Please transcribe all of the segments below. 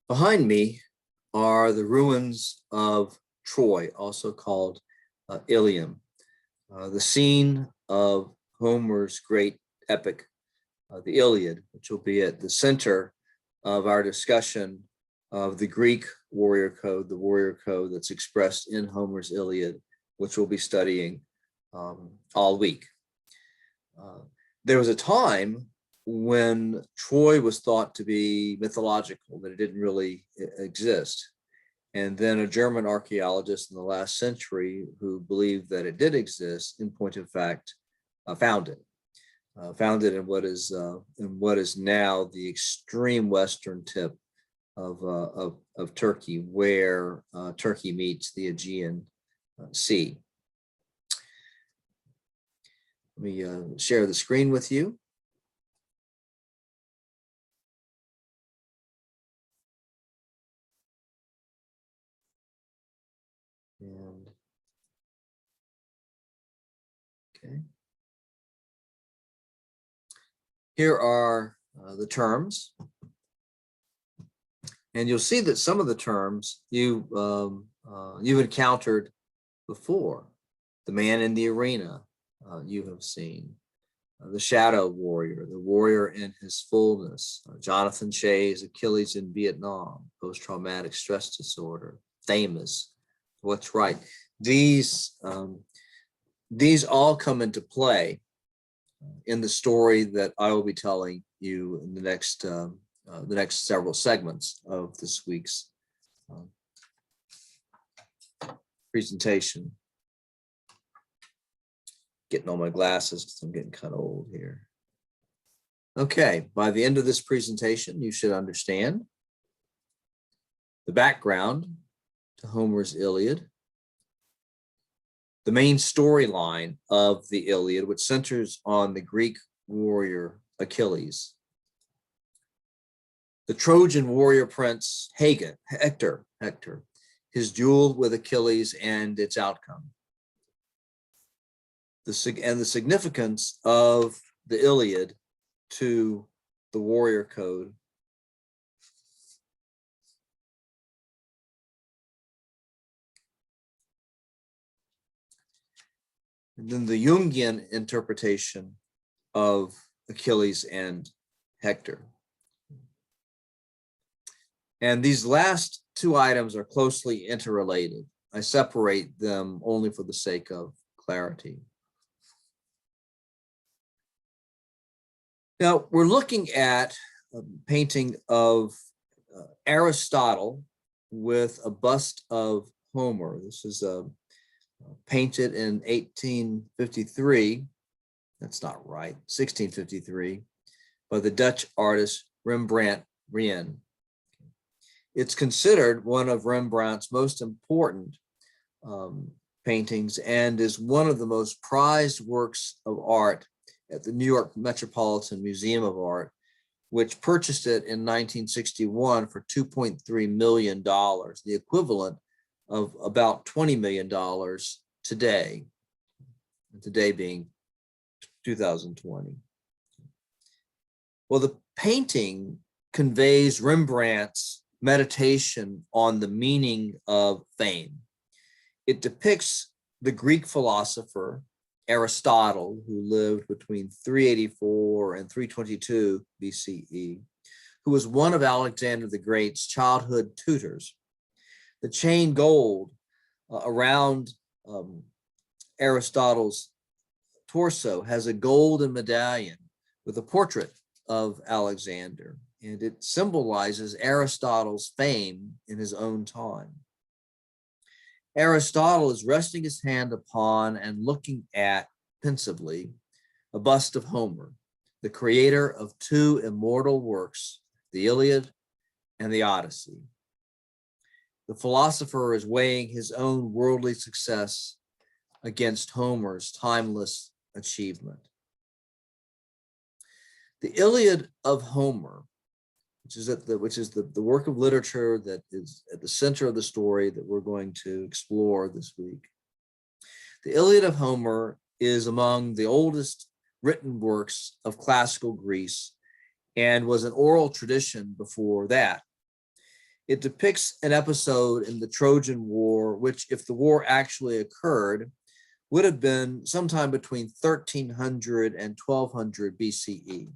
Behind me are the ruins of Troy, also called Ilium, the scene of Homer's great epic, the Iliad, which will be at the center of our discussion of the Greek warrior code, the warrior code that's expressed in Homer's Iliad, which we'll be studying all week. There was a time when Troy was thought to be mythological, that it didn't really exist. And then a German archaeologist in the last century who believed that it did exist, in point of fact, found it. Found it in what is now the extreme western tip of Turkey, where Turkey meets the Aegean Sea. Let me share the screen with you. And okay. Here are the terms. And you'll see that some of the terms you've encountered before. The man in the arena, you have seen. The shadow warrior, the warrior in his fullness. Jonathan Che's Achilles in Vietnam, post-traumatic stress disorder, famous, what's right. These all come into play in the story that I will be telling you in the next several segments of this week's presentation. Getting all my glasses because I'm getting kind of old here. Okay, by the end of this presentation, you should understand the background to Homer's Iliad, the main storyline of the Iliad, which centers on the Greek warrior Achilles, the Trojan warrior prince Hector, his duel with Achilles and its outcome, and the significance of the Iliad to the warrior code, and then the Jungian interpretation of Achilles and Hector. And these last two items are closely interrelated. I separate them only for the sake of clarity. Now, we're looking at a painting of Aristotle with a bust of Homer. This is painted in 1853. That's not right, 1653, by the Dutch artist Rembrandt Rien. It's considered one of Rembrandt's most important paintings and is one of the most prized works of art at the New York Metropolitan Museum of Art, which purchased it in 1961 for $2.3 million, the equivalent of about $20 million today, today being 2020. Well, the painting conveys Rembrandt's meditation on the meaning of fame. It depicts the Greek philosopher Aristotle, who lived between 384 and 322 BCE, who was one of Alexander the Great's childhood tutors. The chain gold around Aristotle's torso has a golden medallion with a portrait of Alexander, and it symbolizes Aristotle's fame in his own time. Aristotle is resting his hand upon and looking at, pensively, a bust of Homer, the creator of two immortal works, the Iliad and the Odyssey. The philosopher is weighing his own worldly success against Homer's timeless achievement. The Iliad of Homer, which is the work of literature that is at the center of the story that we're going to explore this week. The Iliad of Homer is among the oldest written works of classical Greece and was an oral tradition before that. It depicts an episode in the Trojan War, which, if the war actually occurred, would have been sometime between 1300 and 1200 BCE.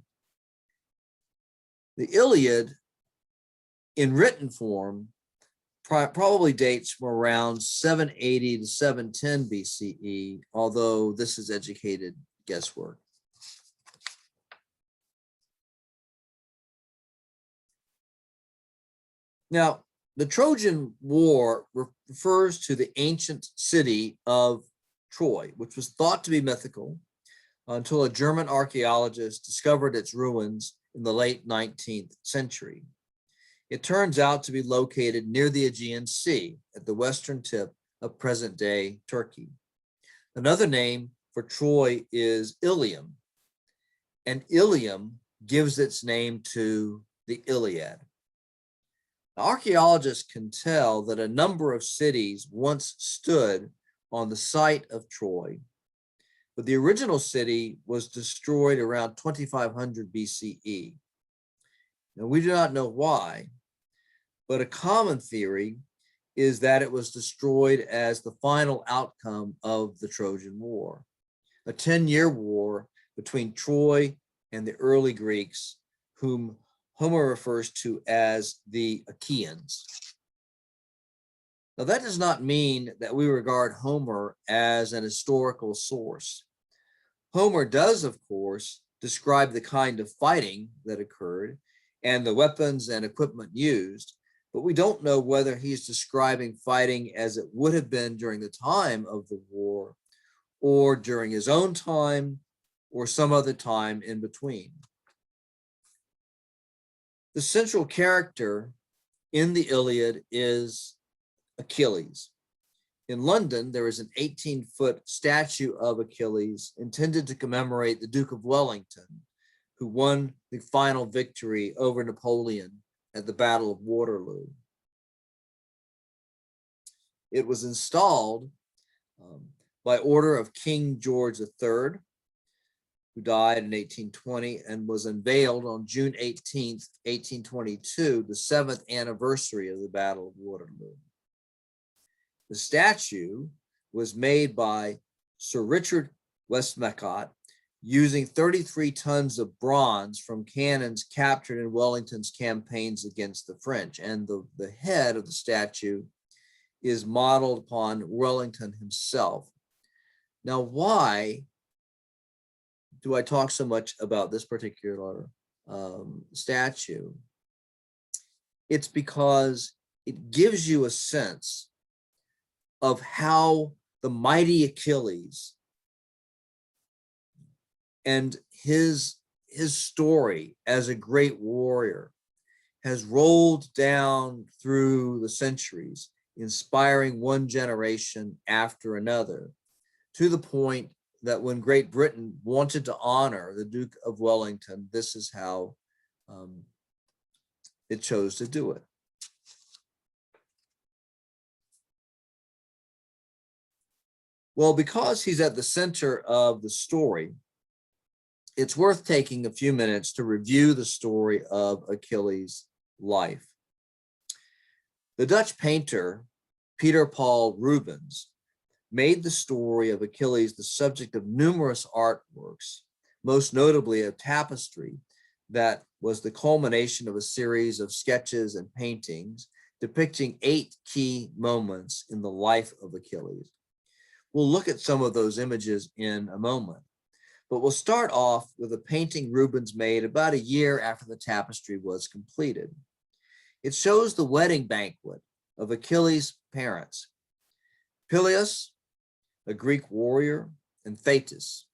The Iliad, in written form, probably dates from around 780 to 710 BCE, although this is educated guesswork. Now, the Trojan War refers to the ancient city of Troy, which was thought to be mythical until a German archaeologist discovered its ruins in the late 19th century. It turns out to be located near the Aegean Sea at the western tip of present-day Turkey. Another name for Troy is Ilium, and Ilium gives its name to the Iliad. Archaeologists can tell that a number of cities once stood on the site of Troy, but the original city was destroyed around 2500 BCE. Now, we do not know why, but a common theory is that it was destroyed as the final outcome of the Trojan War, a 10-year war between Troy and the early Greeks, whom Homer refers to as the Achaeans. Now, that does not mean that we regard Homer as an historical source. Homer does, of course, describe the kind of fighting that occurred and the weapons and equipment used, but we don't know whether he's describing fighting as it would have been during the time of the war, or during his own time, or some other time in between. The central character in the Iliad is Achilles. In London, there is an 18-foot statue of Achilles intended to commemorate the Duke of Wellington, who won the final victory over Napoleon at the Battle of Waterloo. It was installed by order of King George III, who died in 1820, and was unveiled on June 18th, 1822, the 7th anniversary of the Battle of Waterloo. The statue was made by Sir Richard Westmacott using 33 tons of bronze from cannons captured in Wellington's campaigns against the French, and the head of the statue is modeled upon Wellington himself. Now, why do I talk so much about this particular statue? It's because it gives you a sense of how the mighty Achilles and his story as a great warrior has rolled down through the centuries, inspiring one generation after another, to the point that when Great Britain wanted to honor the Duke of Wellington, this is how it chose to do it. Well, because he's at the center of the story, it's worth taking a few minutes to review the story of Achilles' life. The Dutch painter Peter Paul Rubens made the story of Achilles the subject of numerous artworks, most notably a tapestry that was the culmination of a series of sketches and paintings depicting 8 key moments in the life of Achilles. We'll look at some of those images in a moment, but we'll start off with a painting Rubens made about a year after the tapestry was completed. It shows the wedding banquet of Achilles' parents, Peleus, a Greek warrior, and Thetis,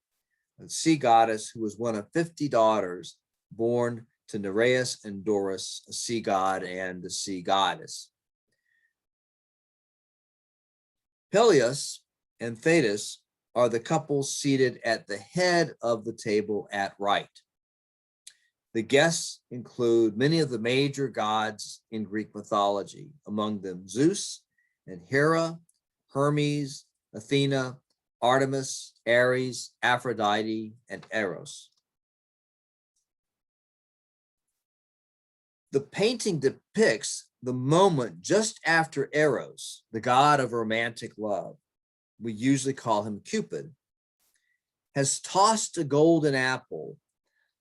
a sea goddess who was one of 50 daughters born to Nereus and Doris, a sea god and a sea goddess. Peleus and Thetis are the couple seated at the head of the table at right. The guests include many of the major gods in Greek mythology, among them Zeus and Hera, Hermes, Athena, Artemis, Ares, Aphrodite, and Eros. The painting depicts the moment just after Eros, the god of romantic love, we usually call him Cupid, has tossed a golden apple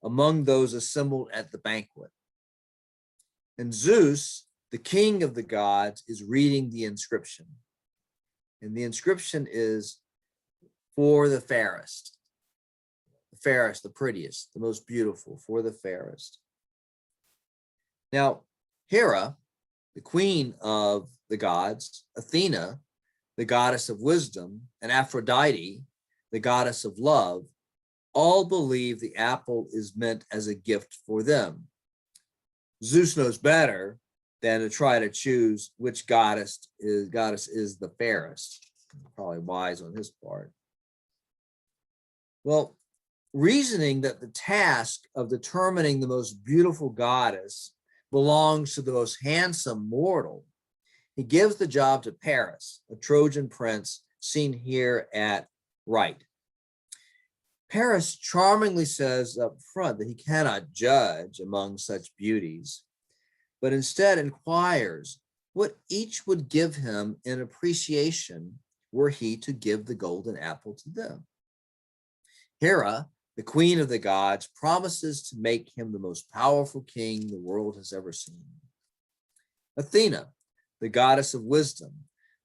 among those assembled at the banquet. And Zeus, the king of the gods, is reading the inscription. And the inscription is, for the fairest, the prettiest, the most beautiful, for the fairest. Now, Hera, the queen of the gods, Athena, the goddess of wisdom, and Aphrodite, the goddess of love, all believe the apple is meant as a gift for them. Zeus knows better than to try to choose which goddess is the fairest. Probably wise on his part. Well, reasoning that the task of determining the most beautiful goddess belongs to the most handsome mortal, he gives the job to Paris, a Trojan prince seen here at right. Paris charmingly says up front that he cannot judge among such beauties, but instead inquires what each would give him in appreciation were he to give the golden apple to them. Hera, the queen of the gods, promises to make him the most powerful king the world has ever seen. Athena, the goddess of wisdom,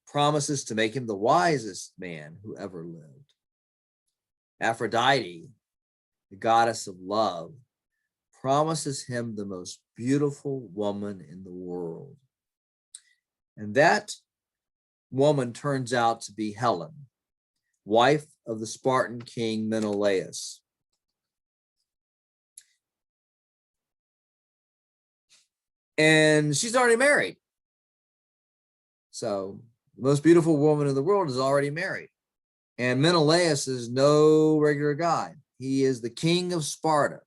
promises to make him the wisest man who ever lived. Aphrodite, the goddess of love, promises him the most beautiful woman in the world. And that woman turns out to be Helen, wife of the Spartan king Menelaus. And she's already married. So the most beautiful woman in the world is already married. And Menelaus is no regular guy. He is the king of Sparta.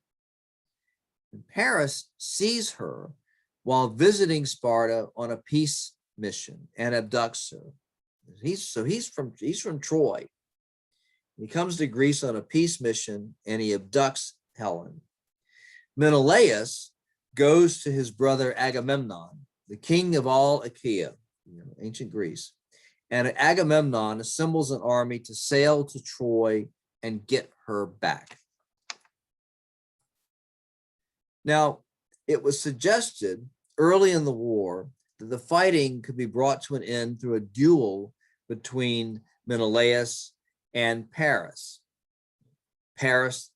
And Paris sees her while visiting Sparta on a peace mission and abducts her. He's from Troy. He comes to Greece on a peace mission and he abducts Helen. Menelaus goes to his brother Agamemnon, the king of all Achaea, ancient Greece. And Agamemnon assembles an army to sail to Troy and get her back. Now, it was suggested early in the war that the fighting could be brought to an end through a duel between Menelaus and Paris. Paris,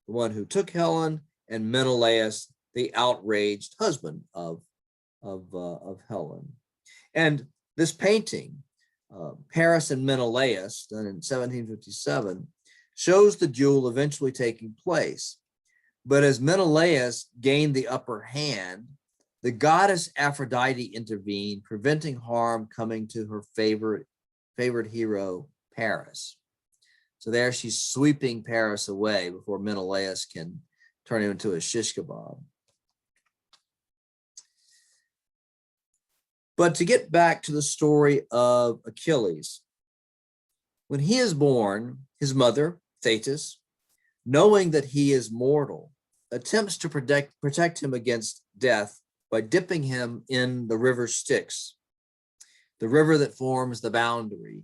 the one who took Helen, and Menelaus, the outraged husband of Helen. And this painting, Paris and Menelaus, done in 1757, shows the duel eventually taking place. But as Menelaus gained the upper hand, the goddess Aphrodite intervened, preventing harm coming to her favorite hero, Paris. So there she's sweeping Paris away before Menelaus can turn him into a shish kebab. But to get back to the story of Achilles, when he is born, his mother, Thetis, knowing that he is mortal, attempts to protect him against death by dipping him in the river Styx, the river that forms the boundary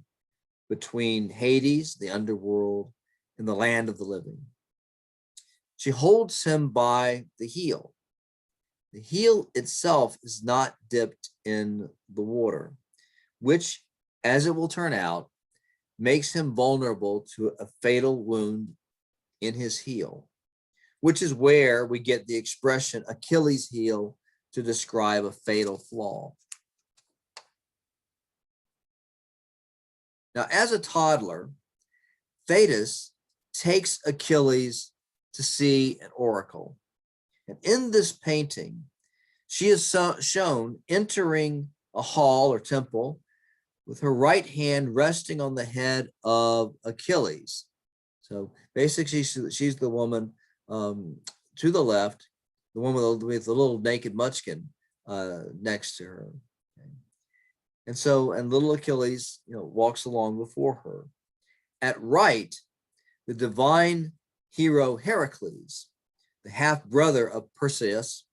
between Hades, the underworld, and the land of the living. She holds him by the heel. The heel itself is not dipped in the water, which, as it will turn out, makes him vulnerable to a fatal wound in his heel, which is where we get the expression Achilles' heel to describe a fatal flaw. Now, as a toddler, Thetis takes Achilles to see an oracle. And in this painting, she is shown entering a hall or temple with her right hand resting on the head of Achilles. So basically, she's the woman to the left, the woman with the little naked munchkin next to her. Okay. And little Achilles, walks along before her. At right, the divine hero Heracles, the half brother of Perseus,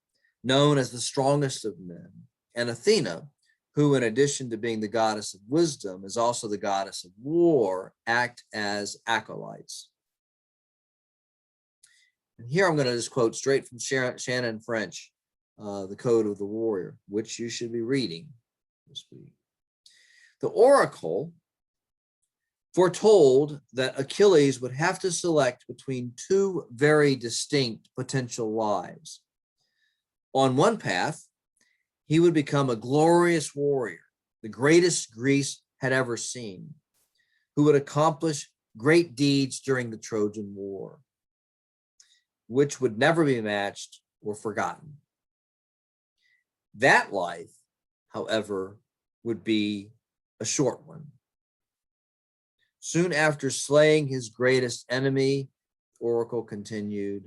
known as the strongest of men, and Athena, who in addition to being the goddess of wisdom is also the goddess of war, act as acolytes. And here I'm going to just quote straight from Shannon French, The Code of the Warrior, which you should be reading this week. The oracle foretold that Achilles would have to select between two very distinct potential lives. On one path, he would become a glorious warrior, the greatest Greece had ever seen, who would accomplish great deeds during the Trojan War, which would never be matched or forgotten. That life, however, would be a short one. Soon after slaying his greatest enemy, oracle continued,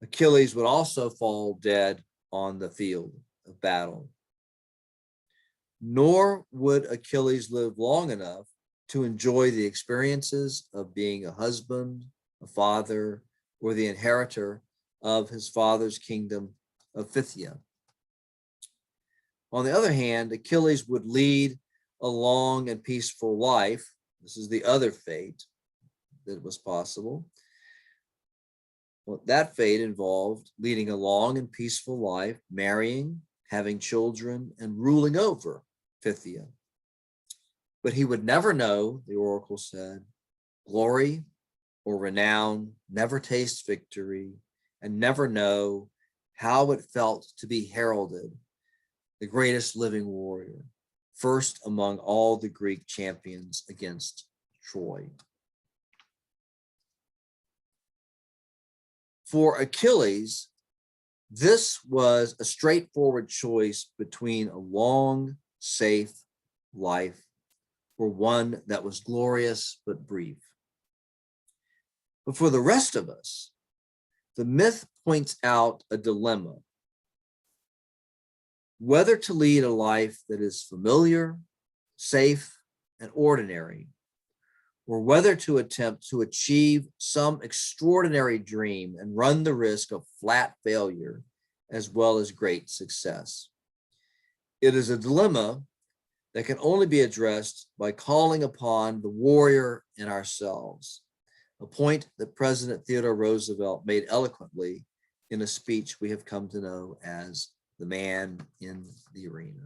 Achilles would also fall dead on the field of battle. Nor would Achilles live long enough to enjoy the experiences of being a husband, a father, or the inheritor of his father's kingdom of Phthia. On the other hand, Achilles would lead a long and peaceful life. This is the other fate that was possible. Well, that fate involved leading a long and peaceful life, marrying, having children, and ruling over Phthia. But he would never know, the oracle said, glory or renown, never taste victory, and never know how it felt to be heralded, the greatest living warrior, first among all the Greek champions against Troy. For Achilles, this was a straightforward choice between a long, safe life or one that was glorious but brief. But for the rest of us, the myth points out a dilemma: whether to lead a life that is familiar, safe, and ordinary, or whether to attempt to achieve some extraordinary dream and run the risk of flat failure as well as great success. It is a dilemma that can only be addressed by calling upon the warrior in ourselves, a point that President Theodore Roosevelt made eloquently in a speech we have come to know as the man in the arena.